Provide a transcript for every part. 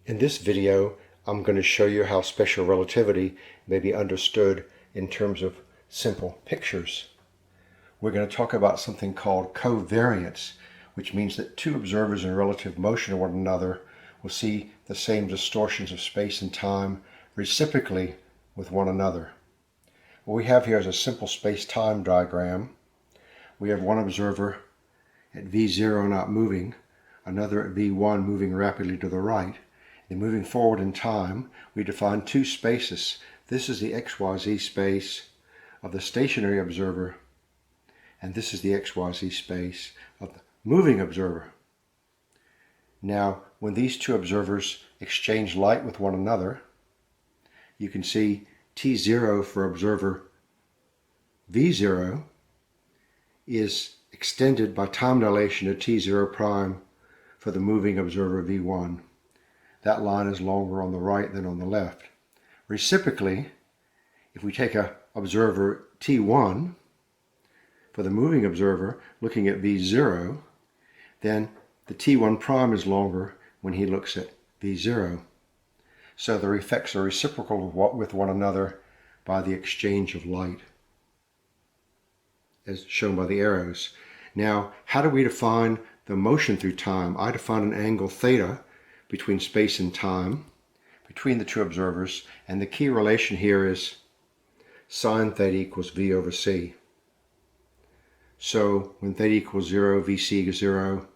In this video, I'm going to show you how special relativity may be understood in terms of simple pictures. We're going to talk about something called covariance, which means that two observers in relative motion to one another will see the same distortions of space and time reciprocally with one another. What we have here is a simple space-time diagram. We have one observer at V0 not moving, another at V1 moving rapidly to the right. And moving forward in time, we define two spaces. This is the XYZ space of the stationary observer, and this is the XYZ space of the moving observer. Now, when these two observers exchange light with one another, you can see T0 for observer V0 is extended by time dilation to T0 prime for the moving observer V1. That line is longer on the right than on the left. Reciprocally, if we take an observer T1 for the moving observer looking at V0, then the T1 prime is longer when he looks at V0. So the effects are reciprocal with one another by the exchange of light, as shown by the arrows. Now, how do we define the motion through time? I define an angle theta between space and time, between the two observers, and the key relation here is sine theta equals V over C. So when theta equals 0, VC is 0.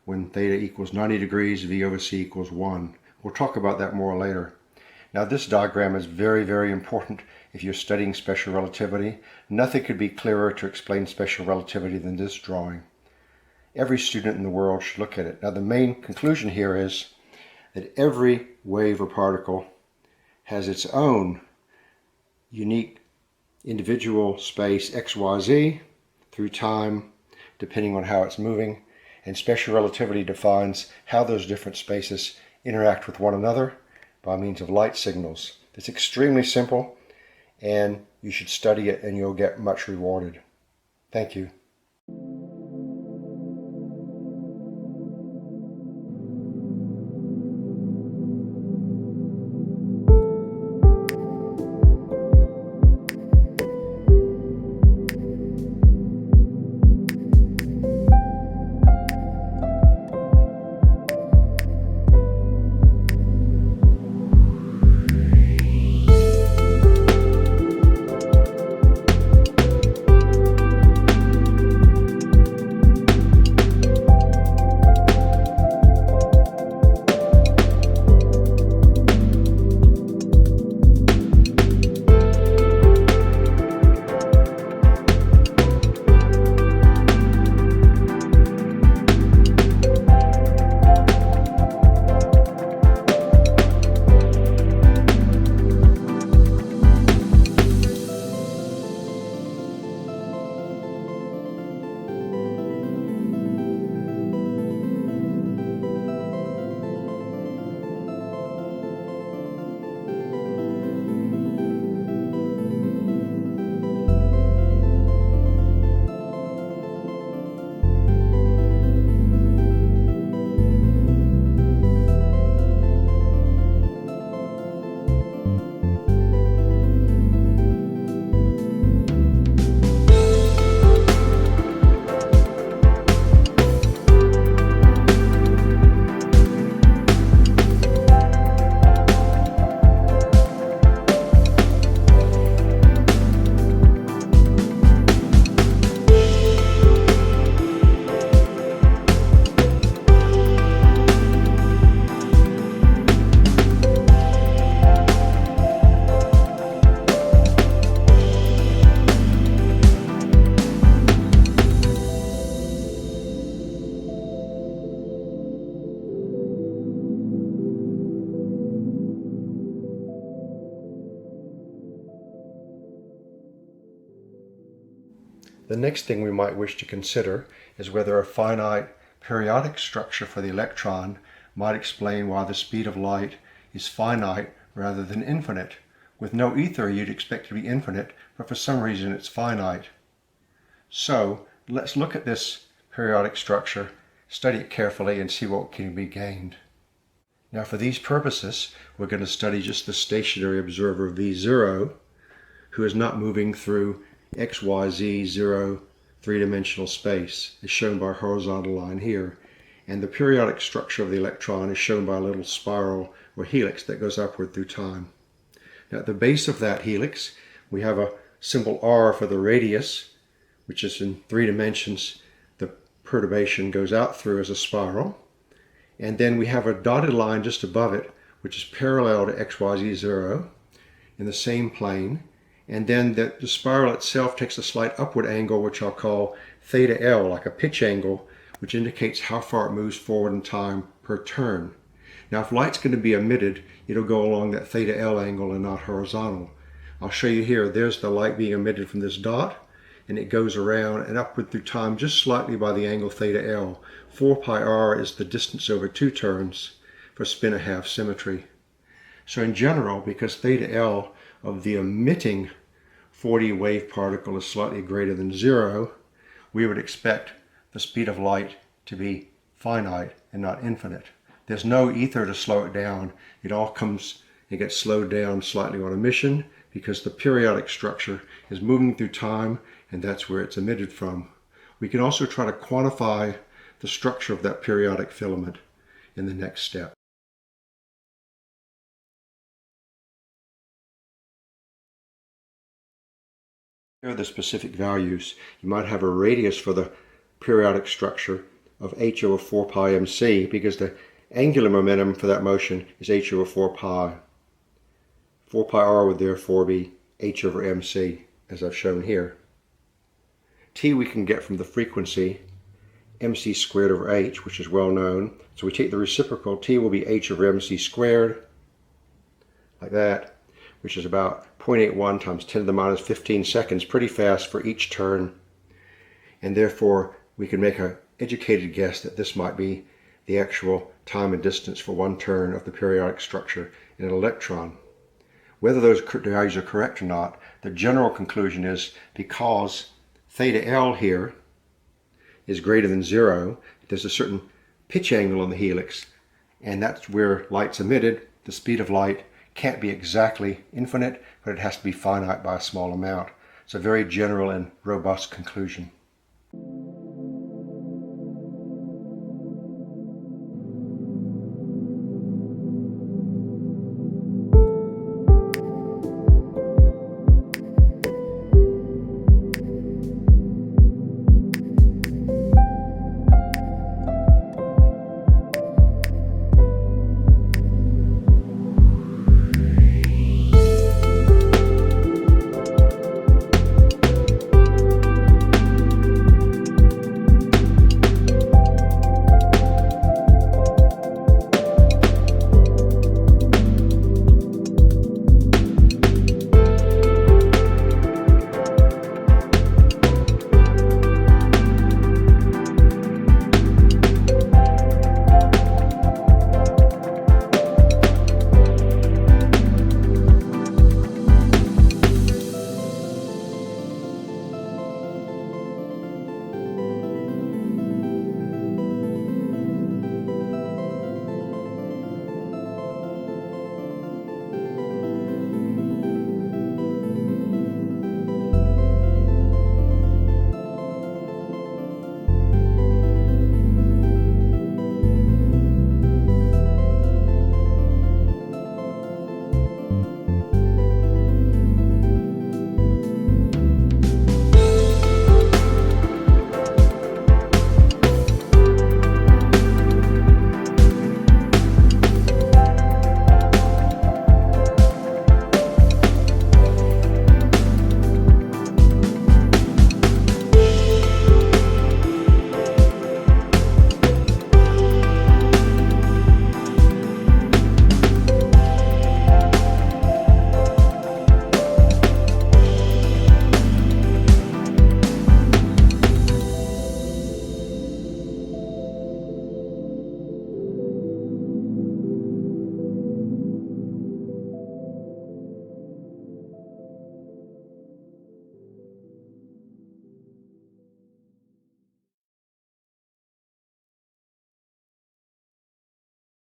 When theta equals 90 degrees, V over C equals 1. We'll talk about that more later. Now this diagram is very, very important if you're studying special relativity. Nothing could be clearer to explain special relativity than this drawing. Every student in the world should look at it. Now the main conclusion here is that every wave or particle has its own unique individual space XYZ through time, depending on how it's moving, and special relativity defines how those different spaces interact with one another by means of light signals. It's extremely simple, and you should study it and you'll get much rewarded. Thank you. The next thing we might wish to consider is whether a finite periodic structure for the electron might explain why the speed of light is finite rather than infinite. With no ether, you'd expect it to be infinite, but for some reason it's finite. So let's look at this periodic structure, study it carefully, and see what can be gained. Now for these purposes, we're going to study just the stationary observer V0, who is not moving through x, y, z, 0, three-dimensional space, as shown by a horizontal line here. And the periodic structure of the electron is shown by a little spiral or helix that goes upward through time. Now at the base of that helix, we have a symbol r for the radius, which is in 3 dimensions. The perturbation goes out through as a spiral. And then we have a dotted line just above it, which is parallel to xyz 0 in the same plane. And then the spiral itself takes a slight upward angle, which I'll call theta L, like a pitch angle, which indicates how far it moves forward in time per turn. Now if light's going to be emitted, it'll go along that theta L angle and not horizontal. I'll show you here. There's the light being emitted from this dot, and it goes around and upward through time just slightly by the angle theta L. 4 pi r is the distance over 2 turns for spin-a-half symmetry. So in general, because theta L of the emitting 4D wave particle is slightly greater than 0, we would expect the speed of light to be finite and not infinite. There's no ether to slow it down. It gets slowed down slightly on emission because the periodic structure is moving through time, and that's where it's emitted from. We can also try to quantify the structure of that periodic filament in the next step. Here are the specific values. You might have a radius for the periodic structure of h over 4 pi mc, because the angular momentum for that motion is h over 4 pi. 4 pi r would therefore be h over mc, as I've shown here. T we can get from the frequency mc squared over h, which is well known. So we take the reciprocal, t will be h over mc squared, like that, which is about 0.81 times 10 to the minus 15 seconds, pretty fast for each turn. And therefore, we can make an educated guess that this might be the actual time and distance for one turn of the periodic structure in an electron. Whether those values are correct or not, the general conclusion is because theta L here is greater than 0, there's a certain pitch angle on the helix, and that's where light's emitted. The speed of light can't be exactly infinite, but it has to be finite by a small amount. It's a very general and robust conclusion.